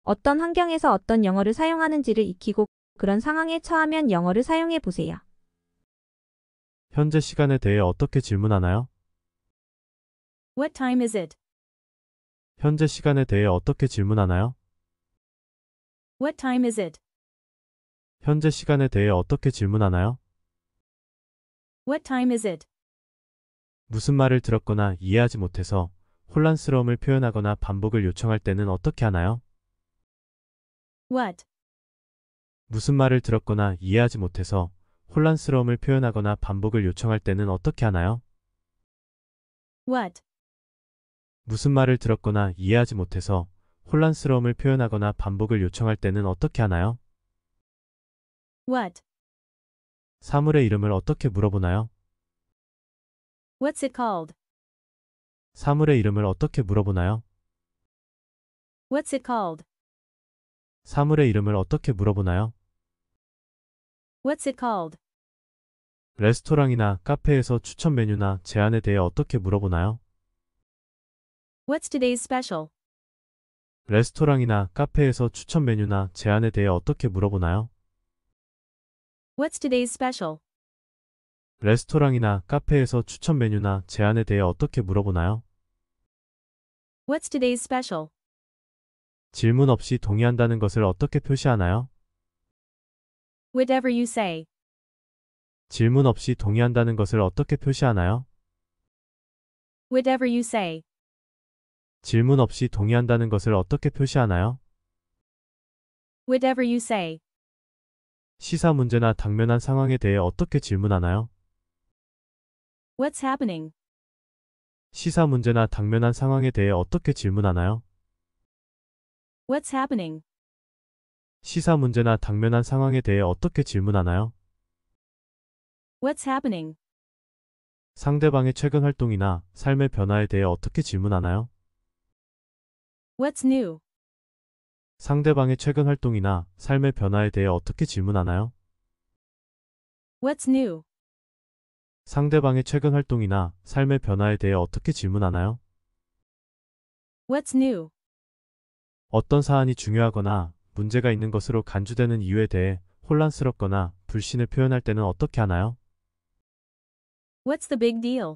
어떤 환경에서 어떤 영어를 사용하는지를 익히고 그런 상황에 처하면 영어를 사용해 보세요. 현재 시간에 대해 어떻게 질문하나요? What time is it? 현재 시간에 대해 어떻게 질문하나요? What time is it? 현재 시간에 대해 어떻게 질문하나요? What time is it? 무슨 말을 들었거나 이해하지 못해서 혼란스러움을 표현하거나 반복을 요청할 때는 어떻게 하나요? What? 무슨 말을 들었거나 이해하지 못해서 혼란스러움을 표현하거나 반복을 요청할 때는 어떻게 하나요? What? 무슨 말을 들었거나 이해하지 못해서 혼란스러움을 표현하거나 반복을 요청할 때는 어떻게 하나요? What? 사물의 이름을 어떻게 물어보나요? What's it called? 사물의 이름을 어떻게 물어보나요? What's it called? 사물의 이름을 어떻게 물어보나요? What's it called? 레스토랑이나 카페에서 추천 메뉴나 제안에 대해 어떻게 물어보나요? What's today's special? 레스토랑이나 카페에서 추천 메뉴나 제안에 대해 어떻게 물어보나요? What's today's special? 레스토랑이나 카페에서 추천 메뉴나 제안에 대해 어떻게 물어보나요? What's today's special? 질문 없이 동의한다는 것을 어떻게 표시하나요? Whatever you say. 질문 없이 동의한다는 것을 어떻게 표시하나요? Whatever you say. 질문 없이 동의한다는 것을 어떻게 표시하나요? Whatever you say. 시사 문제나 당면한 상황에 대해 어떻게 질문하나요? What's happening? 시사 문제나 당면한 상황에 대해 어떻게 질문하나요? What's happening? 시사 문제나 당면한 상황에 대해 어떻게 질문하나요? What's happening? 상대방의 최근 활동이나 삶의 변화에 대해 어떻게 질문하나요? What's new? 상대방의 최근 활동이나 삶의 변화에 대해 어떻게 질문하나요? What's new? 상대방의 최근 활동이나 삶의 변화에 대해 어떻게 질문하나요? What's new? 어떤 사안이 중요하거나 문제가 있는 것으로 간주되는 이유에 대해 혼란스럽거나 불신을 표현할 때는 어떻게 하나요? What's the big deal?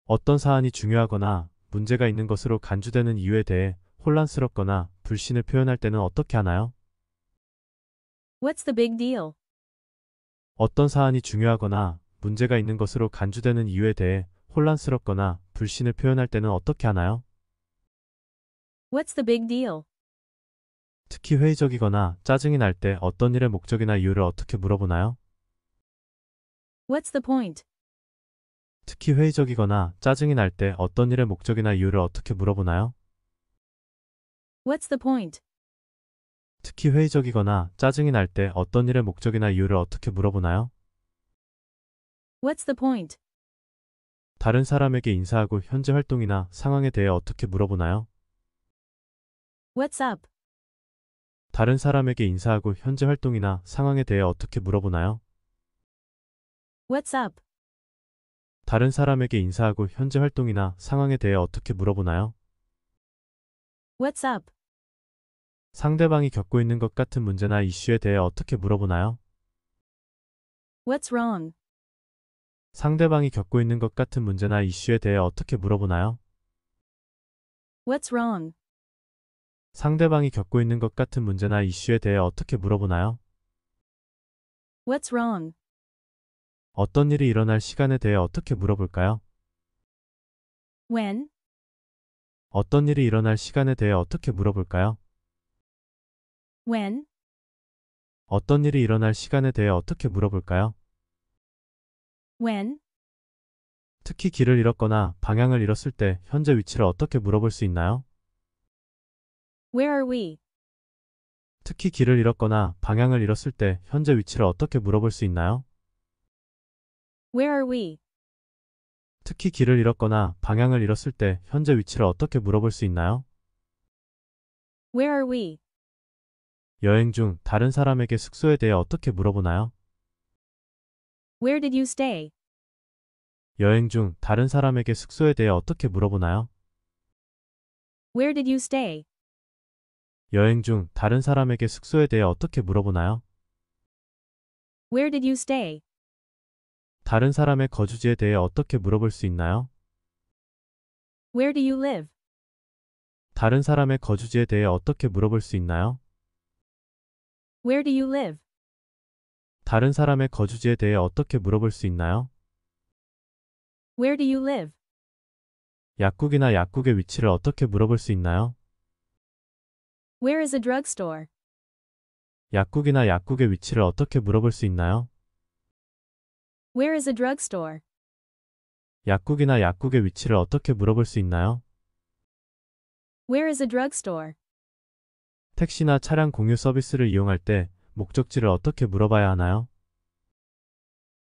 어떤 사안이 중요하거나 문제가 있는 것으로 간주되는 이유에 대해 혼란스럽거나 불신을 표현할 때는 어떻게 하나요? What's the big deal? 어떤 사안이 중요하거나 문제가 있는 것으로 간주되는 이유에 대해 혼란스럽거나 불신을 표현할 때는 어떻게 하나요? What's the big deal? 특히 회의적이거나 짜증이 날 때 어떤 일의 목적이나 이유를 어떻게 물어보나요? What's the point? 특히 회의적이거나 짜증이 날 때 어떤 일의 목적이나 이유를 어떻게 물어보나요? What's the point? 특히 회의적이거나 짜증이 날 때 어떤 일의 목적이나 이유를 어떻게 물어보나요? What's the point? 다른 사람에게 인사하고 현재 활동이나 상황에 대해 어떻게 물어보나요? What's up? 다른 사람에게 인사하고 현재 활동이나 상황에 대해 어떻게 물어보나요? What's up? 다른 사람에게 인사하고 현재 활동이나 상황에 대해 어떻게 물어보나요? What's up? 상대방이 겪고 있는 것 같은 문제나 이슈에 대해 어떻게 물어보나요? What's wrong? 상대방이 겪고 있는 것 같은 문제나 이슈에 대해 어떻게 물어보나요? What's wrong? 상대방이 겪고 있는 것 같은 문제나 이슈에 대해 어떻게 물어보나요? What's wrong? 어떤 일이 일어날 시간에 대해 어떻게 물어볼까요? When? 어떤 일이 일어날 시간에 대해 어떻게 물어볼까요? When? 어떤 일이 일어날 시간에 대해 어떻게 물어볼까요? When? 특히 길을 잃었거나 방향을 잃었을 때 현재 위치를 어떻게 물어볼 수 있나요? Where are we? 특히 길을 잃었거나 방향을 잃었을 때 현재 위치를 어떻게 물어볼 수 있나요? Where are we? 특히 길을 잃었거나 방향을 잃었을 때 현재 위치를 어떻게 물어볼 수 있나요? Where are we? 여행 중 다른 사람에게 숙소에 대해 어떻게 물어보나요? Where did you stay? 여행 중 다른 사람에게 숙소에 대해 어떻게 물어보나요? Where did you stay? 여행 중 다른 사람에게 숙소에 대해 어떻게 물어보나요? Where did you stay? 다른 사람의 거주지에 대해 어떻게 물어볼 수 있나요? Where do you live? 다른 사람의 거주지에 대해 어떻게 물어볼 수 있나요? Where do you live? 다른 사람의 거주지에 대해 어떻게 물어볼 수 있나요? Where do you live? 약국이나 약국의 위치를 어떻게 물어볼 수 있나요? Where is a drugstore? 약국이나 약국의 위치를 어떻게 물어볼 수 있나요? Where is a drugstore? 약국이나 약국의 위치를 어떻게 물어볼 수 있나요? Where is a drugstore? 택시나 차량 공유 서비스를 이용할 때 목적지를 어떻게 물어봐야 하나요?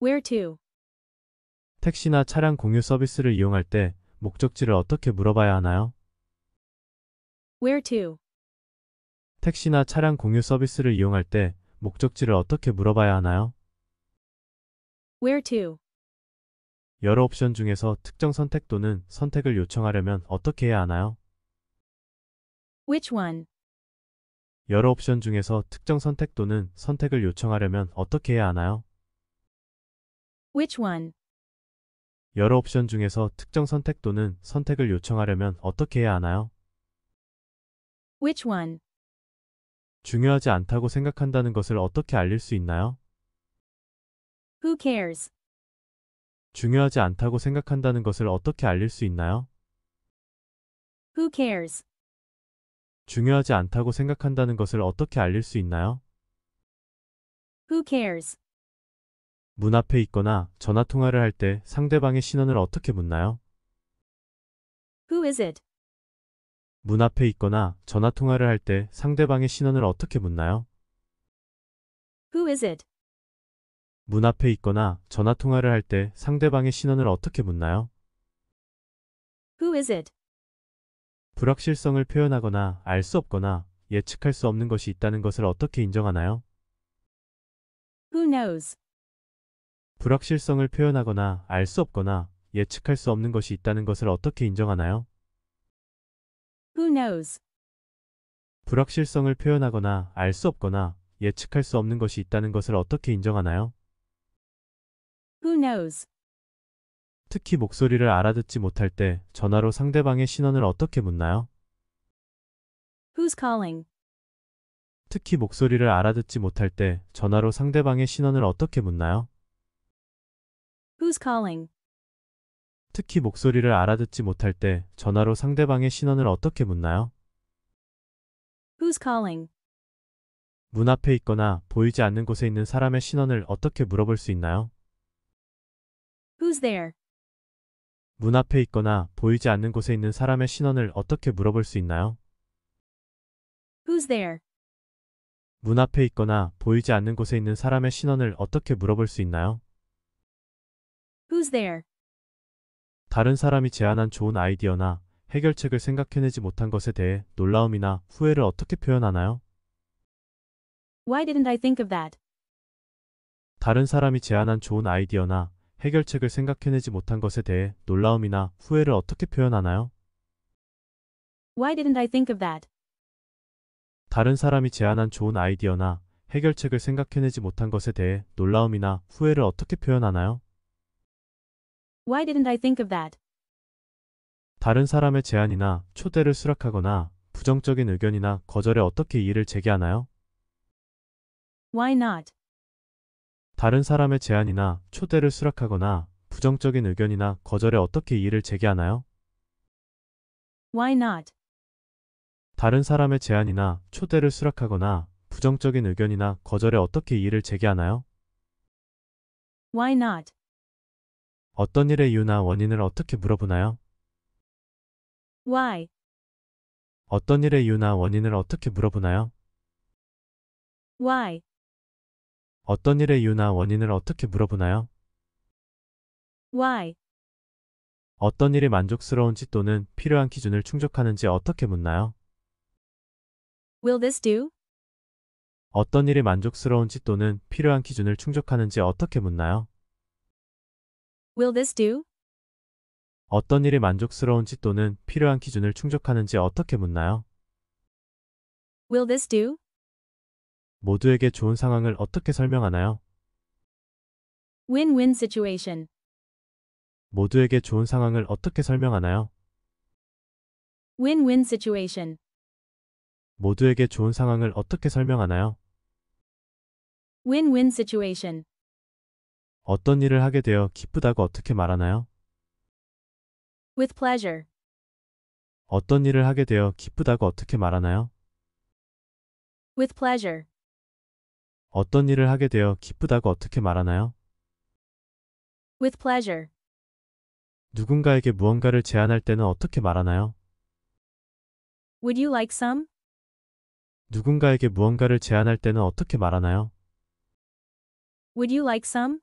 Where to? 택시나 차량 공유 서비스를 이용할 때 목적지를 어떻게 물어봐야 하나요? Where to? 택시나 차량 공유 서비스를 이용할 때 목적지를 어떻게 물어봐야 하나요? Where to? 여러 옵션 중에서 특정 선택 또는 선택을 요청하려면 어떻게 해야 하나요? Which one? 여러 옵션 중에서 특정 선택 또는 선택을 요청하려면 어떻게 해야 하나요? Which one? 여러 옵션 중에서 특정 선택 또는 선택을 요청하려면 어떻게 해야 하나요? Which one? 중요하지 않다고 생각한다는 것을 어떻게 알릴 수 있나요? Who cares? 중요하지 않다고 생각한다는 것을 어떻게 알릴 수 있나요? Who cares? 중요하지 않다고 생각한다는 것을 어떻게 알릴 수 있나요? Who cares? 문 앞에 있거나 전화 통화를 할 때 상대방의 신원을 어떻게 묻나요? Who is it? 문 앞에 있거나 전화 통화를 할 때 상대방의 신원을 어떻게 묻나요? Who is it? 문 앞에 있거나 전화 통화를 할 때 상대방의 신원을 어떻게 묻나요? Who is it? 불확실성을 표현하거나 알 수 없거나 예측할 수 없는 것이 있다는 것을 어떻게 인정하나요? Who knows? 불확실성을 표현하거나 알 수 없거나 예측할 수 없는 것이 있다는 것을 어떻게 인정하나요? Who knows? 불확실성을 표현하거나 알 수 없거나 예측할 수 없는 것이 있다는 것을 어떻게 인정하나요? Who knows? 특히 목소리를 알아듣지 못할 때 전화로 상대방의 신원을 어떻게 묻나요? Who's calling? 특히 목소리를 알아듣지 못할 때 전화로 상대방의 신원을 어떻게 묻나요? Who's calling? 특히 목소리를 알아듣지 못할 때 전화로 상대방의 신원을 어떻게 묻나요? Who's calling? 문 앞에 있거나 보이지 않는 곳에 있는 사람의 신원을 어떻게 물어볼 수 있나요? Who's there? 문 앞에 있거나 보이지 않는 곳에 있는 사람의 신원을 어떻게 물어볼 수 있나요? Who's there? 문 앞에 있거나 보이지 않는 곳에 있는 사람의 신원을 어떻게 물어볼 수 있나요? Who's there? 다른 사람이 제안한 좋은 아이디어나 해결책을 생각해내지 못한 것에 대해 놀라움이나 후회를 어떻게 표현하나요? Why didn't I think of that? 다른 사람이 제안한 좋은 아이디어나 해결책을 생각해내지 못한 것에 대해 놀라움이나 후회를 어떻게 표현하나요? Why didn't I think of that? 다른 사람이 제안한 좋은 아이디어나 해결책을 생각해내지 못한 것에 대해 놀라움이나 후회를 어떻게 표현하나요? Why didn't I think of that? 다른 사람의 제안이나 초대를 수락하거나 부정적인 의견이나 거절에 어떻게 이의를 제기하나요? Why not? 다른 사람의 제안이나 초대를 수락하거나 부정적인 의견이나 거절에 어떻게 이의를 제기하나요? Why not? 다른 사람의 제안이나 초대를 수락하거나 부정적인 의견이나 거절에 어떻게 이의를 제기하나요? Why not? 어떤 일의 이유나 원인을 어떻게 물어보나요? Why? 어떤 일의 이유나 원인을 어떻게 물어보나요? Why? 어떤 일의 이유나 원인을 어떻게 물어보나요? Why? 어떤 일이 만족스러운지 또는 필요한 기준을 충족하는지 어떻게 묻나요? Will this do? 어떤 일이 만족스러운지 또는 필요한 기준을 충족하는지 어떻게 묻나요? Will this do? 어떤 일이 만족스러운지 또는 필요한 기준을 충족하는지 어떻게 묻나요? Will this do? 모두에게 좋은 상황을 어떻게 설명하나요? Win-win situation. 모두에게 좋은 상황을 어떻게 설명하나요? Win-win situation. 모두에게 좋은 상황을 어떻게 설명하나요? Win-win situation. 어떤 일을 하게 되어 기쁘다고 어떻게 말하나요? With pleasure. 어떤 일을 하게 되어 기쁘다고 어떻게 말하나요? With pleasure. 어떤 일을 하게 되어 기쁘다고 어떻게 말하나요? With pleasure. 누군가에게 무언가를 제안할 때는 어떻게 말하나요? Would you like some? 누군가에게 무언가를 제안할 때는 어떻게 말하나요? Would you like some?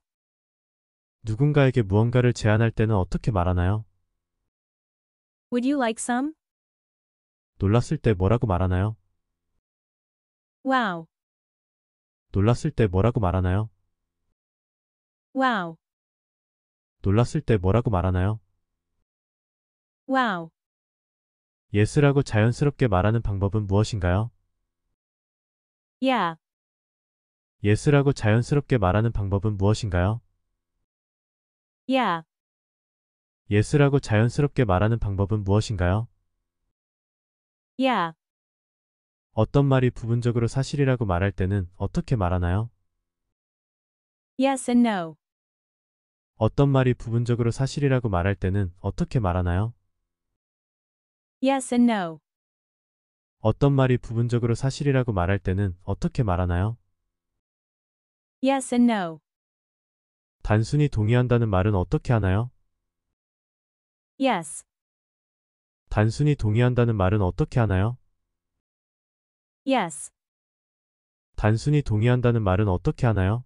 누군가에게 무언가를 제안할 때는 어떻게 말하나요? Would you like some? 놀랐을 때 뭐라고 말하나요? Wow. 놀랐을 때 뭐라고 말하나요? Wow. 놀랐을 때 뭐라고 말하나요? Wow. 예스라고 자연스럽게 말하는 방법은 무엇인가요? Yeah. 예스라고 자연스럽게 말하는 방법은 무엇인가요? Yeah. 예스라고 자연스럽게 말하는 방법은 무엇인가요? Yeah. 어떤 말이 부분적으로 사실이라고 말할 때는 어떻게 말하나요? Yes and no. 어떤 말이 부분적으로 사실이라고 말할 때는 어떻게 말하나요? Yes and no. 어떤 말이 부분적으로 사실이라고 말할 때는 어떻게 말하나요? Yes and no. 단순히 동의한다는 말은 어떻게 하나요? Yes. 단순히 동의한다는 말은 어떻게 하나요? Yes. 단순히 동의한다는 말은 어떻게 하나요?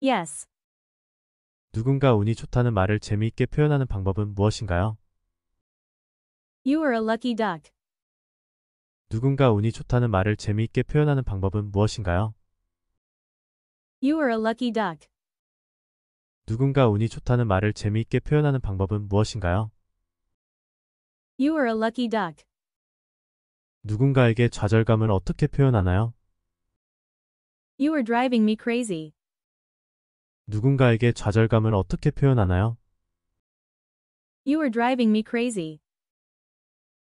Yes. 누군가 운이 좋다는 말을 재미있게 표현하는 방법은 무엇인가요? You are a lucky duck. 누군가 운이 좋다는 말을 재미있게 표현하는 방법은 무엇인가요? You are a lucky duck. 누군가 운이 좋다는 말을 재미있게 표현하는 방법은 무엇인가요? You are a lucky duck. 누군가에게 좌절감을 어떻게 표현하나요? You are driving me crazy. 누군가에게 좌절감을 어떻게 표현하나요? You are driving me crazy.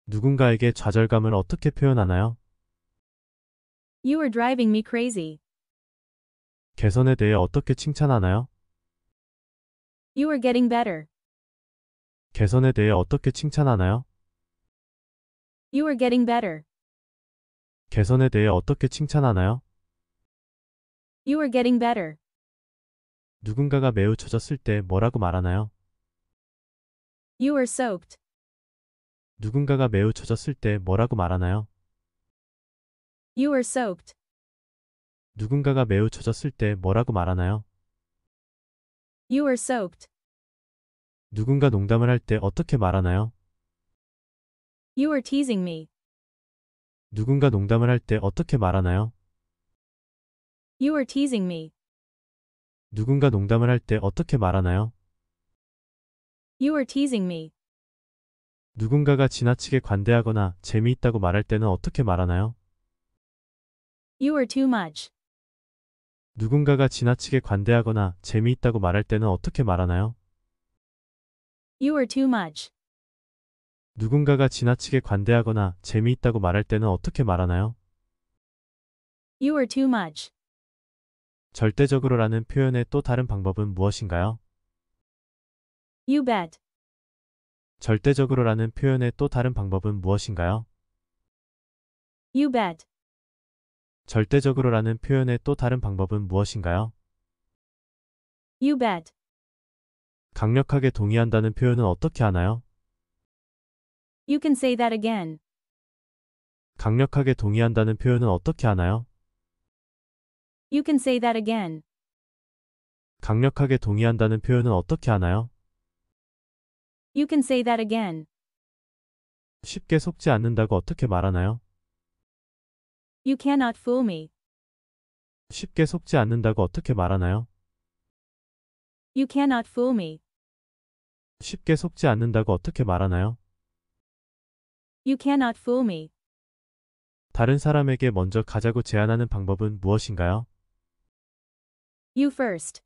누군가에게 좌절감을 어떻게 표현하나요? You are driving me crazy. 개선에 대해 어떻게 칭찬하나요? You are getting better. 개선에 대해 어떻게 칭찬하나요? You are getting better. 개선에 대해 어떻게 칭찬하나요? You are getting better. 누군가가 매우 젖었을 때 뭐라고 말하나요? You are soaked. 누군가가 매우 젖었을 때 뭐라고 말하나요? You are soaked. 누군가가 매우 젖었을 때 뭐라고 말하나요? You are soaked. 누군가 농담을 할 때 어떻게 말하나요? You are teasing me. 누군가 농담을 할 때 어떻게 말하나요? You are teasing me. 누군가 농담을 할 때 어떻게 말하나요? You are teasing me. 누군가가 지나치게 관대하거나 재미있다고 말할 때는 어떻게 말하나요? You are too much. 누군가가 지나치게 관대하거나 재미있다고 말할 때는 어떻게 말하나요? You are too much. 누군가가 지나치게 관대하거나 재미있다고 말할 때는 어떻게 말하나요? You are too much. 절대적으로라는 표현의 또 다른 방법은 무엇인가요? You bet. 절대적으로라는 표현의 또 다른 방법은 무엇인가요? You bet. 절대적으로라는 표현의 또 다른 방법은 무엇인가요? You bet. 강력하게 동의한다는 표현은 어떻게 하나요? You can say that again. 강력하게 동의한다는 표현은 어떻게 하나요? You can say that again. 강력하게 동의한다는 표현은 어떻게 하나요? You can say that again. 쉽게 속지 않는다고 어떻게 말하나요? You cannot fool me. 쉽게 속지 않는다고 어떻게 말하나요? You cannot fool me. 쉽게 속지 않는다고 어떻게 말하나요? You cannot fool me. 다른 사람에게 먼저 가자고 제안하는 방법은 무엇인가요? You first.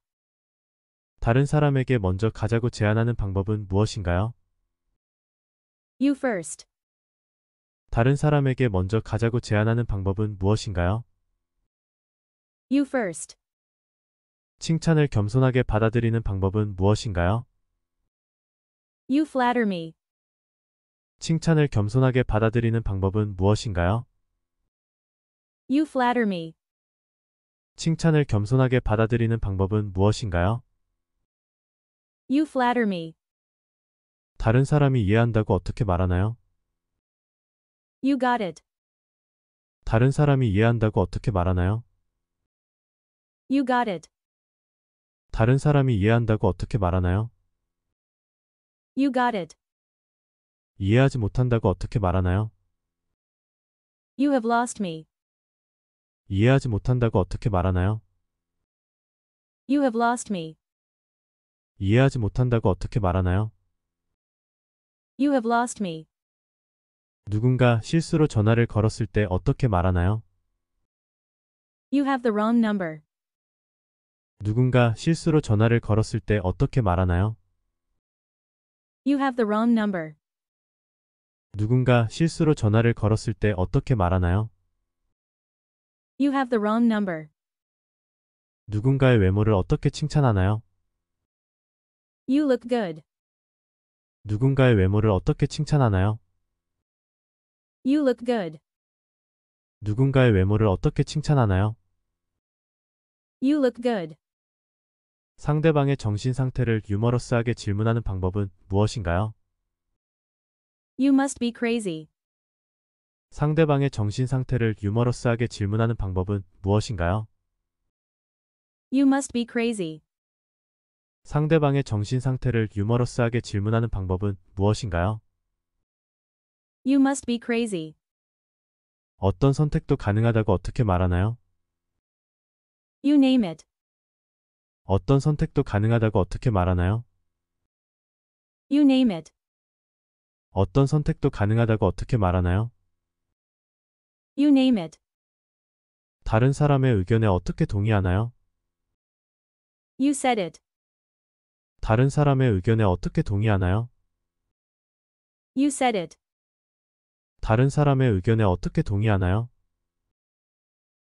다른 사람에게 먼저 가자고 제안하는 방법은 무엇인가요? You first. 다른 사람에게 먼저 가자고 제안하는 방법은 무엇인가요? You first. 칭찬을 겸손하게 받아들이는 방법은 무엇인가요? You flatter me. 칭찬을 겸손하게 받아들이는 방법은 무엇인가요? You flatter me. 칭찬을 겸손하게 받아들이는 방법은 무엇인가요? You flatter me. 다른 사람이 이해한다고 어떻게 말하나요? You got it. 다른 사람이 이해한다고 어떻게 말하나요? You got it. 다른 사람이 이해한다고 어떻게 말하나요? You got it. 이해하지 못한다고 어떻게 말하나요? You have lost me. 이해하지 못한다고 어떻게 말하나요? You have lost me. 이해하지 못한다고 어떻게 말하나요? You have lost me. 누군가 실수로 전화를 걸었을 때 어떻게 말하나요? You have the wrong number. 누군가 실수로 전화를 걸었을 때 어떻게 말하나요? You have the wrong number. 누군가 실수로 전화를 걸었을 때 어떻게 말하나요? You have the wrong number. 누군가의 외모를 어떻게 칭찬하나요? You look good. 누군가의 외모를 어떻게 칭찬하나요? You look good. 누군가의 외모를 어떻게 칭찬하나요? You look good. 상대방의 정신 상태를 유머러스하게 질문하는 방법은 무엇인가요? You must be crazy. 상대방의 정신 상태를 유머러스하게 질문하는 방법은 무엇인가요? You must be crazy. 상대방의 정신 상태를 유머러스하게 질문하는 방법은 무엇인가요? You must be crazy. 어떤 선택도 가능하다고 어떻게 말하나요? You name it. 어떤 선택도 가능하다고 어떻게 말하나요? You name it. 어떤 선택도 가능하다고 어떻게 말하나요? You name it. 다른 사람의 의견에 어떻게 동의하나요? You said it. 다른 사람의 의견에 어떻게 동의하나요? You said it. 다른 사람의 의견에 어떻게 동의하나요?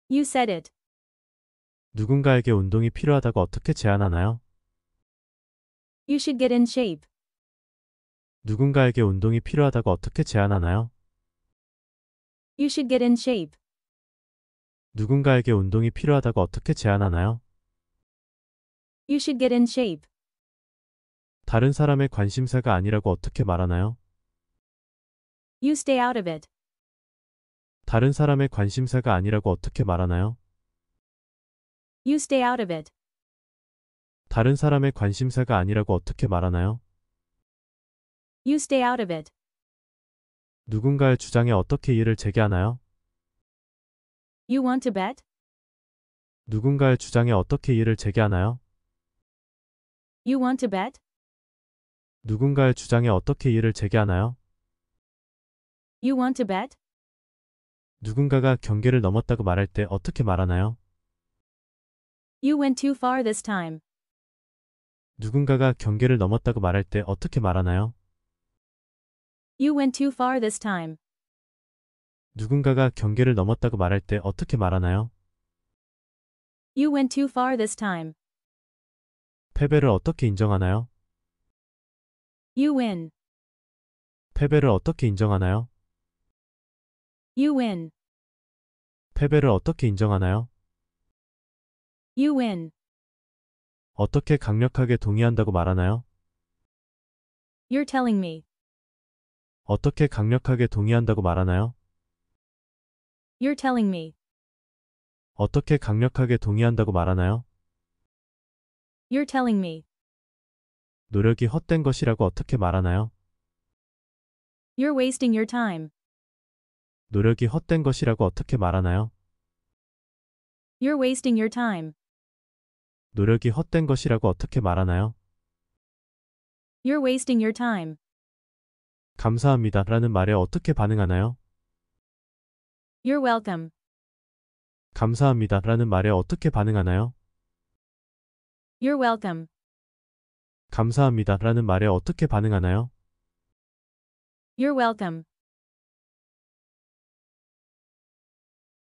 You said it. 누군가에게 운동이 필요하다고 어떻게 제안하나요? You should get in shape. 누군가에게 운동이 필요하다고 어떻게 제안하나요? You should get in shape. 누군가에게 운동이 필요하다고 어떻게 제안하나요? You should get in shape. 다른 사람의 관심사가 아니라고 어떻게 말하나요? You stay out of it. 다른 사람의 관심사가 아니라고 어떻게 말하나요? You stay out of it. 다른 사람의 관심사가 아니라고 어떻게 말하나요? You stay out of it. 누군가의 주장에 어떻게 이의를 제기하나요? You want to bet? 누군가의 주장에 어떻게 이의를 제기하나요? You want to bet? 누군가의 주장에 어떻게 이의를 제기하나요? You want to bet? 누군가가 경계를 넘었다고 말할 때 어떻게 말하나요? You went too far this time. 누군가가 경계를 넘었다고 말할 때 어떻게 말하나요? You went too far this time. 누군가가 경계를 넘었다고 말할 때 어떻게 말하나요? You went too far this time. 패배를 어떻게 인정하나요? You win. 패배를 어떻게 인정하나요? You win. 패배를 어떻게 인정하나요? You win. 어떻게 강력하게 동의한다고 말하나요? You're telling me. 어떻게 강력하게 동의한다고 말하나요? You're telling me. 어떻게 강력하게 동의한다고 말하나요? You're telling me. 노력이 헛된 것이라고 어떻게 말하나요? You're wasting your time. 노력이 헛된 것이라고 어떻게 말하나요? You're wasting your time. 노력이 헛된 것이라고 어떻게 말하나요? You're wasting your time. 감사합니다 라는 말에 어떻게 반응하나요? You're welcome. 감사합니다 라는 말에 어떻게 반응하나요? You're welcome. 감사합니다 라는 말에 어떻게 반응하나요? You're welcome.